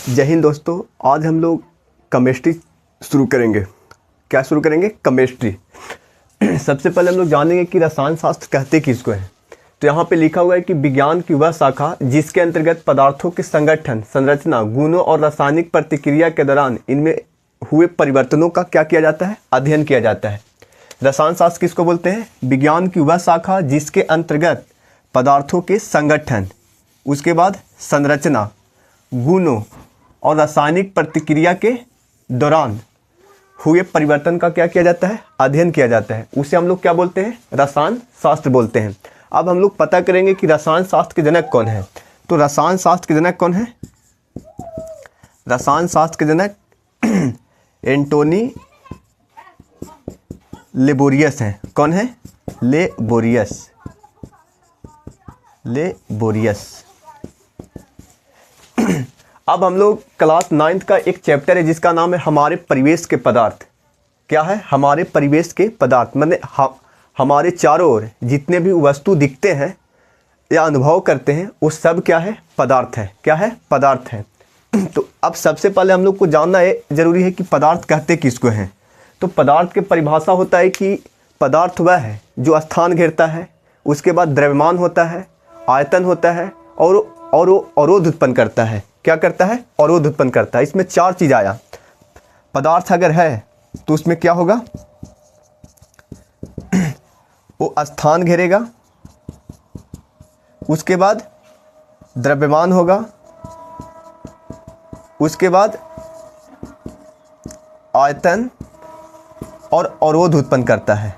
जय हिंद दोस्तों। आज हम लोग केमिस्ट्री शुरू करेंगे। क्या शुरू करेंगे? केमिस्ट्री। सबसे पहले हम लोग जानेंगे कि रसायन शास्त्र कहते किसको हैं। तो यहाँ पे लिखा हुआ है कि विज्ञान की वह शाखा जिसके अंतर्गत पदार्थों के संगठन, संरचना, गुणों और रासायनिक प्रतिक्रिया के दौरान इनमें हुए परिवर्तनों का क्या किया जाता है? अध्ययन किया जाता है। रसायन शास्त्र किसको बोलते हैं? विज्ञान की वह शाखा जिसके अंतर्गत पदार्थों के संगठन, उसके बाद संरचना, गुणों और रासायनिक प्रतिक्रिया के दौरान हुए परिवर्तन का क्या किया जाता है? अध्ययन किया जाता है। उसे हम लोग क्या बोलते हैं? रसायन शास्त्र बोलते हैं। अब हम लोग पता करेंगे कि रसायन शास्त्र के जनक कौन है। तो रसायन शास्त्र के जनक कौन है? रसायन शास्त्र के जनक एंटोनी लेबोरियस हैं। कौन है? लेबोरियस। अब हम लोग क्लास 9th का एक चैप्टर है जिसका नाम है हमारे परिवेश के पदार्थ। क्या है? हमारे परिवेश के पदार्थ। मतलब हमारे चारों ओर जितने भी वस्तु दिखते हैं या अनुभव करते हैं वो सब क्या है? पदार्थ है। क्या है? पदार्थ है। तो अब सबसे पहले हम लोग को जानना है जरूरी है कि पदार्थ कहते किसको हैं। तो पदार्थ के परिभाषा होता है कि पदार्थ वह है जो स्थान घेरता है, उसके बाद द्रव्यमान होता है, आयतन होता है और अवरोध उत्पन्न करता है। क्या करता है? अवरोध उत्पन्न करता है। इसमें चार चीज़ आया। पदार्थ अगर है तो उसमें क्या होगा? वो स्थान घेरेगा, उसके बाद द्रव्यमान होगा, उसके बाद आयतन और अवरोध उत्पन्न करता है।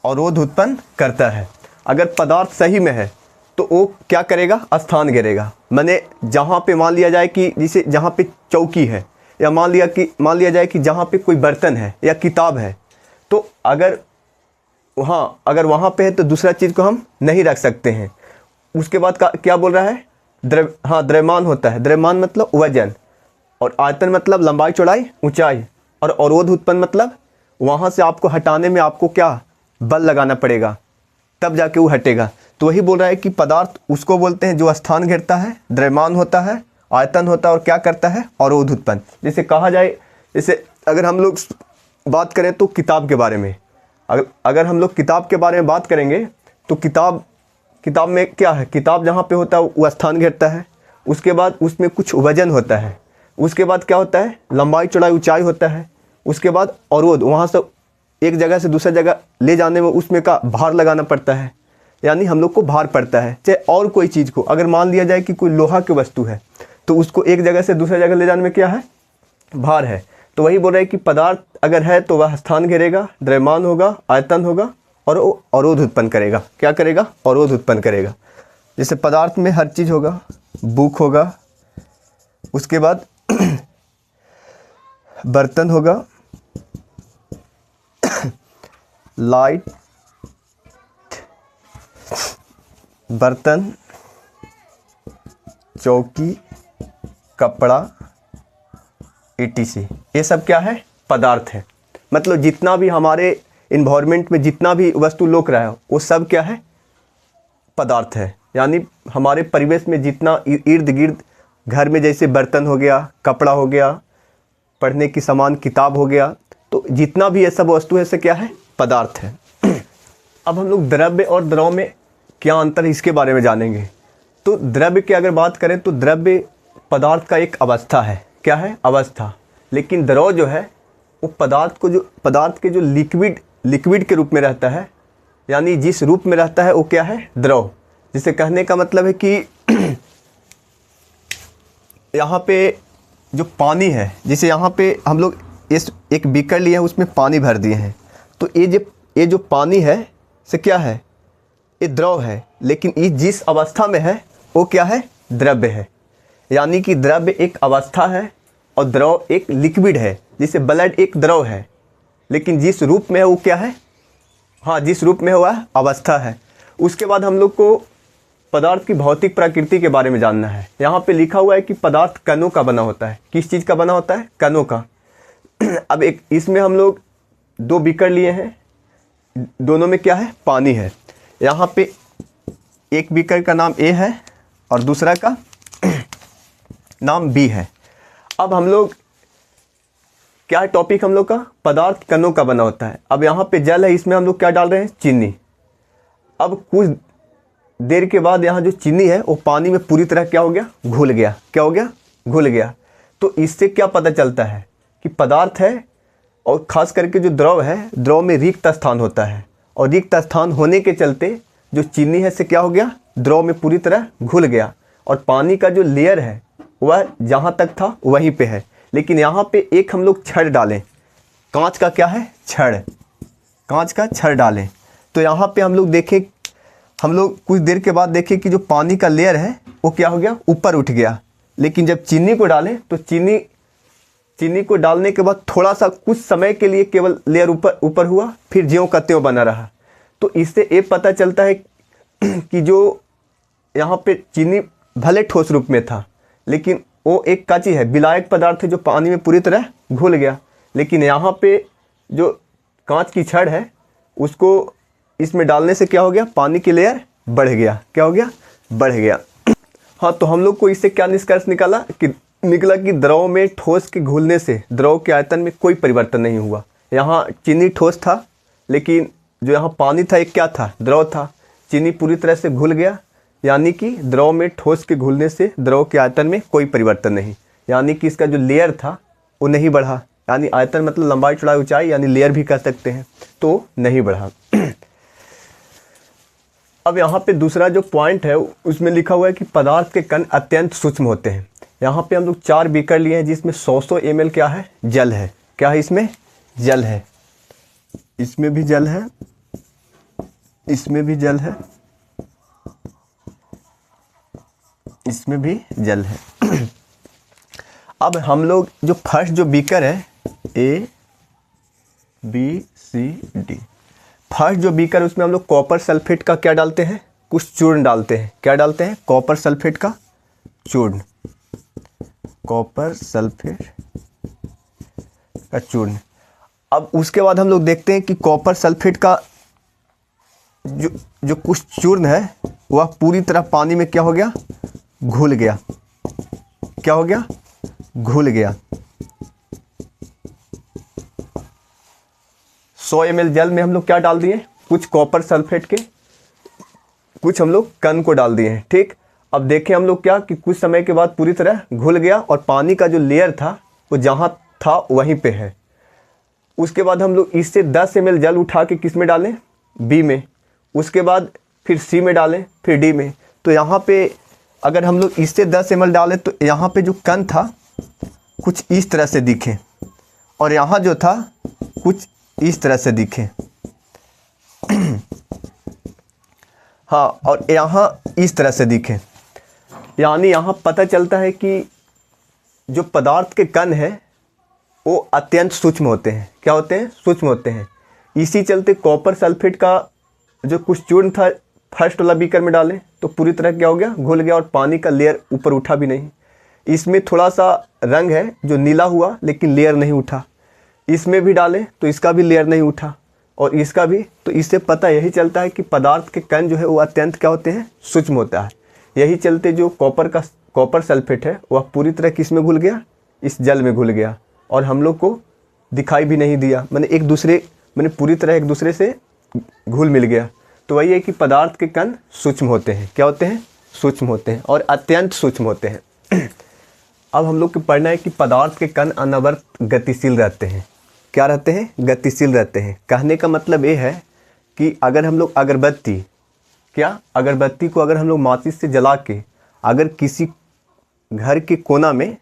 अवरोध उत्पन्न करता है। अगर पदार्थ सही में है तो वो क्या करेगा? स्थान घेरेगा। माने जहाँ पे मान लिया जाए कि जैसे जहाँ पे चौकी है, या मान लिया जाए कि जहाँ पे कोई बर्तन है या किताब है, तो अगर वहाँ पे है तो दूसरा चीज़ को हम नहीं रख सकते हैं। उसके बाद क्या बोल रहा है? द्रव्यमान होता है। द्रव्यमान मतलब वजन, और आयतन मतलब लंबाई, चौड़ाई, ऊंचाई, और अवरोध उत्पन्न मतलब वहाँ से आपको हटाने में आपको क्या बल लगाना पड़ेगा, तब जाके वो हटेगा। तो वही बोल रहा है कि पदार्थ उसको बोलते हैं जो स्थान घेरता है, द्रव्यमान होता है, आयतन होता है और क्या करता है? अवरोध उत्पन्न। जैसे कहा जाए, जैसे अगर हम लोग बात करें तो किताब के बारे में, अगर हम लोग किताब के बारे में बात करेंगे तो किताब में क्या है? किताब जहाँ पे होता है वो स्थान घेरता है, उसके बाद उसमें कुछ वजन होता है, उसके बाद क्या होता है? लंबाई, चौड़ाई, ऊंचाई होता है, उसके बाद अवरोध, वहाँ से एक जगह से दूसरी जगह ले जाने में उसमें का भार लगाना पड़ता है, यानी हम लोग को भार पड़ता है। चाहे और कोई चीज़ को, अगर मान लिया जाए कि कोई लोहा की वस्तु है तो उसको एक जगह से दूसरी जगह ले जाने में क्या है? भार है। तो वही बोल रहे हैं कि पदार्थ अगर है तो वह स्थान घेरेगा, द्रव्यमान होगा, आयतन होगा और वो अवरोध उत्पन्न करेगा। क्या करेगा? अवरोध उत्पन्न करेगा। जैसे पदार्थ में हर चीज़ होगा, बुक होगा, उसके बाद बर्तन होगा, लाइट, बर्तन, चौकी, कपड़ा, etc। ये सब क्या है? पदार्थ है। मतलब जितना भी हमारे इन्वायरमेंट में जितना भी वस्तु लोक रहा है वो सब क्या है? पदार्थ है। यानी हमारे परिवेश में जितना इर्द गिर्द घर में जैसे बर्तन हो गया, कपड़ा हो गया, पढ़ने की सामान, किताब हो गया, तो जितना भी ये सब वस्तु है से क्या है? पदार्थ है। अब हम लोग द्रव्य और द्रव में क्या अंतर है इसके बारे में जानेंगे। तो द्रव्य की अगर बात करें तो द्रव्य पदार्थ का एक अवस्था है। क्या है? अवस्था। लेकिन द्रव जो है वो पदार्थ के जो लिक्विड के रूप में रहता है, यानी जिस रूप में रहता है वो क्या है? द्रव। जिसे कहने का मतलब है कि यहाँ पे जो पानी है, जिसे यहाँ पे हम लोग इस एक बीकर लिए हैं, उसमें पानी भर दिए हैं, तो ये जो पानी है से क्या है? ये द्रव है। लेकिन ये जिस अवस्था में है वो क्या है? द्रव्य है। यानी कि द्रव्य एक अवस्था है और द्रव एक लिक्विड है। जैसे ब्लड एक द्रव है, लेकिन जिस रूप में है वो क्या है? जिस रूप में हुआ अवस्था है। उसके बाद हम लोग को पदार्थ की भौतिक प्रकृति के बारे में जानना है। यहाँ पे लिखा हुआ है कि पदार्थ कणों का बना होता है। किस चीज़ का बना होता है? कणों का। अब इसमें हम लोग दो बीकर लिए हैं, दोनों में क्या है? पानी है। यहाँ पे एक बीकर का नाम ए है और दूसरा का नाम बी है। अब हम लोग क्या है टॉपिक हम लोग का, पदार्थ कणों का बना होता है। अब यहाँ पे जल है, इसमें हम लोग क्या डाल रहे हैं, चीनी। अब कुछ देर के बाद यहाँ जो चीनी है वो पानी में पूरी तरह क्या हो गया, घुल गया। क्या हो गया, घुल गया। तो इससे क्या पता चलता है कि पदार्थ है, और ख़ास करके जो द्रव है, द्रव में रिक्त स्थान होता है, और रिक्त स्थान होने के चलते जो चीनी है से क्या हो गया, द्रव में पूरी तरह घुल गया, और पानी का जो लेयर है वह जहाँ तक था वहीं पे है। लेकिन यहाँ पे एक हम लोग छड़ डालें, कांच का क्या है, छड़, कांच का छड़ डालें, तो यहाँ पे हम लोग देखें, हम लोग कुछ देर के बाद देखें कि जो पानी का लेयर है वो क्या हो गया, ऊपर उठ गया। लेकिन जब चीनी को डालें तो चीनी को डालने के बाद थोड़ा सा कुछ समय के लिए केवल लेयर ऊपर हुआ, फिर ज्यों का त्यों बना रहा। तो इससे ये पता चलता है कि जो यहाँ पे चीनी भले ठोस रूप में था, लेकिन वो एक क्या चीज़ है, विलायक पदार्थ है जो पानी में पूरी तरह घुल गया। लेकिन यहाँ पे जो कांच की छड़ है उसको इसमें डालने से क्या हो गया, पानी की लेयर बढ़ गया। क्या हो गया, बढ़ गया। हाँ, तो हम लोग को इससे क्या निष्कर्ष निकला कि द्रव में ठोस के घुलने से द्रव के आयतन में कोई परिवर्तन नहीं हुआ। यहाँ चीनी ठोस था, लेकिन जो यहाँ पानी था एक क्या था, द्रव था। चीनी पूरी तरह से घुल गया, यानी कि द्रव में ठोस के घुलने से द्रव के आयतन में कोई परिवर्तन नहीं, यानी कि इसका जो लेयर था वो नहीं बढ़ा। यानी आयतन मतलब लंबाई चौड़ाई ऊंचाई, यानी लेयर भी कह सकते हैं, तो नहीं बढ़ा। अब यहाँ पे दूसरा जो पॉइंट है उसमें लिखा हुआ है कि पदार्थ के कण अत्यंत सूक्ष्म होते हैं। यहाँ पे हम लोग 4 बीकर लिए हैं जिसमें 100 ml क्या है, जल है। क्या है, इसमें जल है, इसमें भी जल है, इसमें भी जल है, इसमें भी जल है। अब हम लोग जो फर्स्ट जो बीकर है A B C D, first जो बीकर उसमें हम लोग कॉपर सल्फेट का क्या डालते हैं, कुछ चूर्ण डालते हैं। क्या डालते हैं, कॉपर सल्फेट का चूर्ण, कॉपर सल्फेट का चूर्ण। अब उसके बाद हम लोग देखते हैं कि कॉपर सल्फेट का जो कुछ चूर्ण है वह पूरी तरह पानी में क्या हो गया, घुल गया। क्या हो गया, घुल गया। 100 ml जल में हम लोग क्या डाल दिए, कुछ कॉपर सल्फेट के कुछ हम लोग कण को डाल दिए हैं। ठीक, अब देखें हम लोग क्या कि कुछ समय के बाद पूरी तरह घुल गया और पानी का जो लेयर था वो जहाँ था वहीं पे है। उसके बाद हम लोग इससे 10 ml जल उठा के किस में डालें, बी में। उसके बाद फिर सी में डालें, फिर डी में। तो यहाँ पे अगर हम लोग इससे 10 ml डालें तो यहाँ पे जो कण था कुछ इस तरह से दिखे, और यहाँ जो था कुछ इस तरह से दिखे। हाँ, और यहाँ इस तरह से दिखे। यानी यहाँ पता चलता है कि जो पदार्थ के कण हैं वो अत्यंत सूक्ष्म होते हैं। क्या होते हैं, सूक्ष्म होते हैं। इसी चलते कॉपर सल्फेट का जो कुछ चूर्ण था फर्स्ट वाला बीकर में डालें तो पूरी तरह क्या हो गया, घुल गया, और पानी का लेयर ऊपर उठा भी नहीं। इसमें थोड़ा सा रंग है जो नीला हुआ, लेकिन लेयर नहीं उठा। इसमें भी डालें तो इसका भी लेयर नहीं उठा, और इसका भी। तो इससे पता यही चलता है कि पदार्थ के कण जो है वो अत्यंत क्या होते हैं, सूक्ष्म होता है। यही चलते जो कॉपर सल्फेट है वह पूरी तरह किस में घुल गया, इस जल में घुल गया, और हम लोग को दिखाई भी नहीं दिया। मैंने पूरी तरह एक दूसरे से घुल मिल गया। तो वही है कि पदार्थ के कण सूक्ष्म होते हैं। क्या होते हैं, सूक्ष्म होते हैं, और अत्यंत सूक्ष्म होते हैं। अब हम लोग को पढ़ना है कि पदार्थ के कण अनवरत गतिशील रहते हैं। क्या रहते हैं, गतिशील रहते हैं। कहने का मतलब ये है कि अगर हम लोग अगरबत्ती को अगर हम लोग माचिस से जला के अगर किसी घर के कोना में,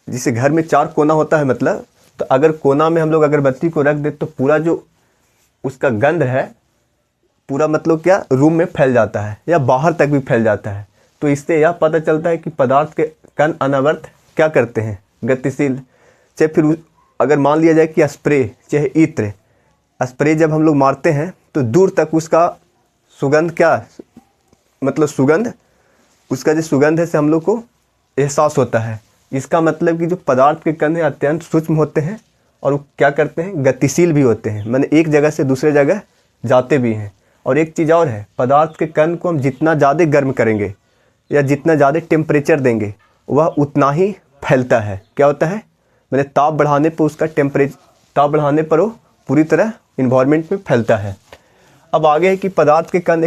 जिसे घर में 4 कोना होता है मतलब, तो अगर कोना में हम लोग अगरबत्ती को रख दे तो पूरा जो उसका गंध है पूरा मतलब क्या रूम में फैल जाता है, या बाहर तक भी फैल जाता है। तो इससे यह पता चलता है कि पदार्थ के कण अनवरत क्या करते हैं, गतिशील। चाहे फिर अगर मान लिया जाए कि स्प्रे, चाहे इत्र, स्प्रे जब हम लोग मारते हैं तो दूर तक उसका सुगंध क्या मतलब सुगंध, उसका जो सुगंध है से हम लोग को एहसास होता है। इसका मतलब कि जो पदार्थ के कण हैं अत्यंत सूक्ष्म होते हैं, और वो क्या करते हैं, गतिशील भी होते हैं। मैंने एक जगह से दूसरे जगह जाते भी हैं। और एक चीज़ और है, पदार्थ के कण को हम जितना ज़्यादा गर्म करेंगे या जितना ज़्यादा टेम्परेचर देंगे वह उतना ही फैलता है। क्या होता है, मैंने ताप बढ़ाने पर उसका ताप बढ़ाने पर वो पूरी तरह इन्वायरमेंट में फैलता है। अब आगे है कि पदार्थ के कण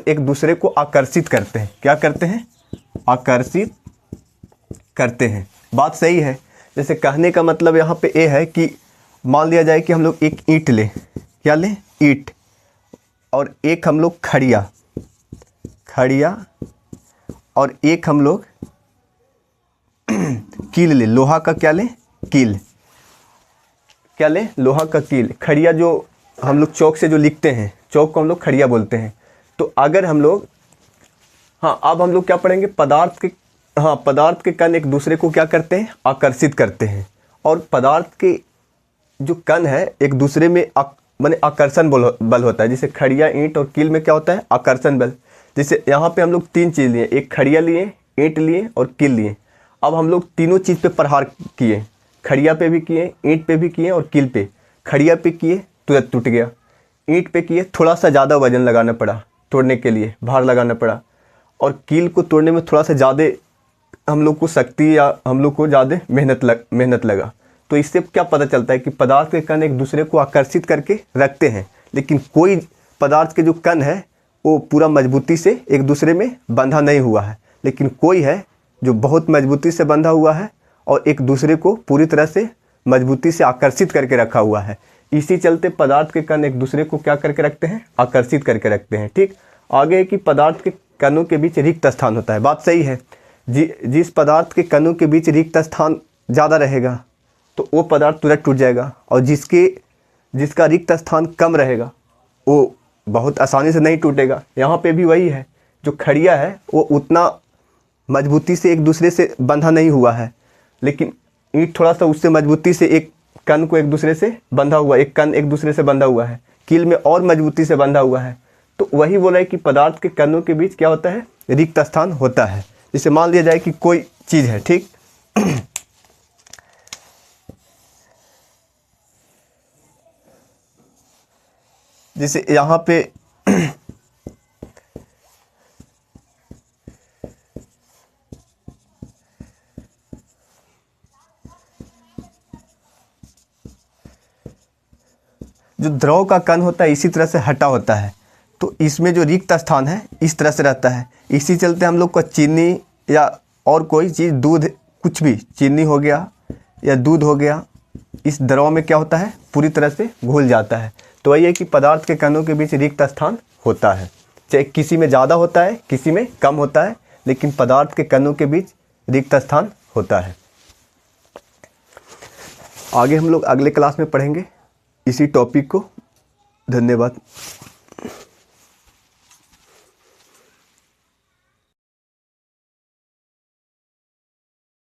एक दूसरे को आकर्षित करते हैं। क्या करते हैं, आकर्षित करते हैं। बात सही है। जैसे कहने का मतलब यहाँ पे ये है कि मान लिया जाए कि हम लोग एक ईंट लें, क्या लें, ईंट, और एक हम लोग खड़िया, और एक हम लोग कील लें, लोहा का क्या लें, कील, क्या लें, लोहा का कील। खड़िया जो हम लोग चौक से जो लिखते हैं, चौक को हम लोग खड़िया बोलते हैं। तो अगर हम लोग, हाँ, अब हम लोग क्या पढ़ेंगे, पदार्थ के कण एक दूसरे को क्या करते हैं, आकर्षित करते हैं। और पदार्थ के जो कण है एक दूसरे में माने आकर्षण बल होता है। जैसे खड़िया, ईंट और कील में क्या होता है, आकर्षण बल। जैसे यहाँ पे हम लोग 3 चीज़ लिए, एक खड़िया लिए, ईंट लिए और कील लिए। अब हम लोग तीनों चीज़ पे प्रहार किए, खड़िया पे भी किए, ईंट पे भी किए और कील पे। खड़िया पे किए तुरंत टूट गया, ईंट पे किए थोड़ा सा ज़्यादा वजन लगाना पड़ा, तोड़ने के लिए भार लगाना पड़ा, और कील को तोड़ने में थोड़ा सा ज़्यादा हम लोग को शक्ति या हम लोग को ज़्यादा मेहनत लगा। तो इससे क्या पता चलता है कि पदार्थ के कण एक दूसरे को आकर्षित करके रखते हैं, लेकिन कोई पदार्थ के जो कण है वो पूरा मजबूती से एक दूसरे में बंधा नहीं हुआ है, लेकिन कोई है जो बहुत मजबूती से बंधा हुआ है और एक दूसरे को पूरी तरह से मजबूती से आकर्षित करके रखा हुआ है। इसी चलते पदार्थ के कण एक दूसरे को क्या करके रखते हैं, आकर्षित करके रखते हैं। ठीक, आगे है कि पदार्थ के कणों के बीच रिक्त स्थान होता है। बात सही है। जिस पदार्थ के कणों के बीच रिक्त स्थान ज़्यादा रहेगा तो वो पदार्थ तुरंत टूट जाएगा, और जिसका रिक्त स्थान कम रहेगा वो बहुत आसानी से नहीं टूटेगा। यहाँ पे भी वही है, जो खड़िया है वो उतना मजबूती से एक दूसरे से बंधा नहीं हुआ है, लेकिन ईंट थोड़ा सा उससे मजबूती से एक कण को एक दूसरे से बंधा हुआ, एक कण एक दूसरे से बंधा हुआ है, कील में और मजबूती से बंधा हुआ है। तो वही बोला है कि पदार्थ के कणों के बीच क्या होता है, रिक्त स्थान होता है। जैसे मान लिया जाए कि कोई चीज़ है, ठीक, जैसे यहाँ पे जो द्रव का कण होता है इसी तरह से हटा होता है, तो इसमें जो रिक्त स्थान है इस तरह से रहता है। इसी चलते हम लोग को चीनी या और कोई चीज़, दूध, कुछ भी, चीनी हो गया या दूध हो गया, इस द्रव में क्या होता है, पूरी तरह से घुल जाता है। तो वही है कि पदार्थ के कणों के बीच रिक्त स्थान होता है, चाहे किसी में ज़्यादा होता है किसी में कम होता है, लेकिन पदार्थ के कणों के बीच रिक्त स्थान होता है। आगे हम लोग अगले क्लास में पढ़ेंगे इसी टॉपिक को। धन्यवाद।